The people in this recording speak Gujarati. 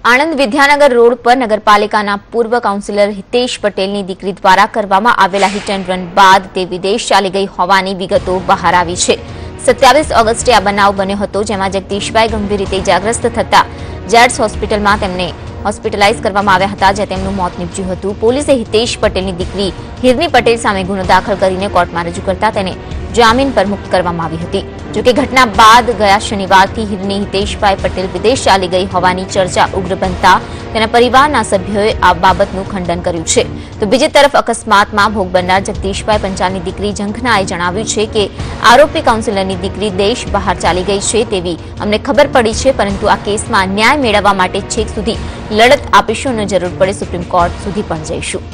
આણંદ વિદ્યાનગર રોડ પર નગરપાલિકાના પૂર્વ કાઉન્સિલર હિતેશ પટેલની દીકરી દ્વારા કરવામાં આવેલા હિટ એન્ડ રન બાદ તે વિદેશ ચાલી ગઈ હોવાની વિગતો બહાર આવી છે। 27 ઓગસ્ટે આ બનાવ બન્યો હતો, જેમાં જગદીશભાઈ ગંભીર રીતે ઇજાગ્રસ્ત થતા જેડ્સ હોસ્પિટલમાં તેમને હોસ્પિટલાઇઝ કરવામાં આવ્યા હતા, જ્યાં તેમનું મોત નીપજ્યું હતું। પોલીસે હિતેશ પટેલની દીકરી હિરની પટેલ સામે ગુનો દાખલ કરીને કોર્ટમાં રજૂ કરતા તેને જામીન પર મુક્ત કરવામાં આવી હતી। જોકે ઘટના બાદ ગયા શનિવારથી હિરની હિતેશભાઈ પટેલ વિદેશ ચાલી ગઈ હોવાની ચર્ચા ઉગ્ર બનતા તેના પરિવારના સભ્યોએ આ બાબતનું ખંડન કર્યું છે। તો બીજી તરફ અકસ્માતમાં ભોગ બનનાર જગદીશભાઈ પંચાલની દીકરી ઝંખનાએ જણાવ્યું છે કે આરોપી કાઉન્સિલરની દીકરી દેશ બહાર ચાલી ગઈ છે તેવી અમને ખબર પડી છે, પરંતુ આ કેસમાં ન્યાય મેળવવા માટે છેક સુધી લડત આપીશું અને જરૂર પડે સુપ્રીમ કોર્ટ સુધી પણ જઈશું।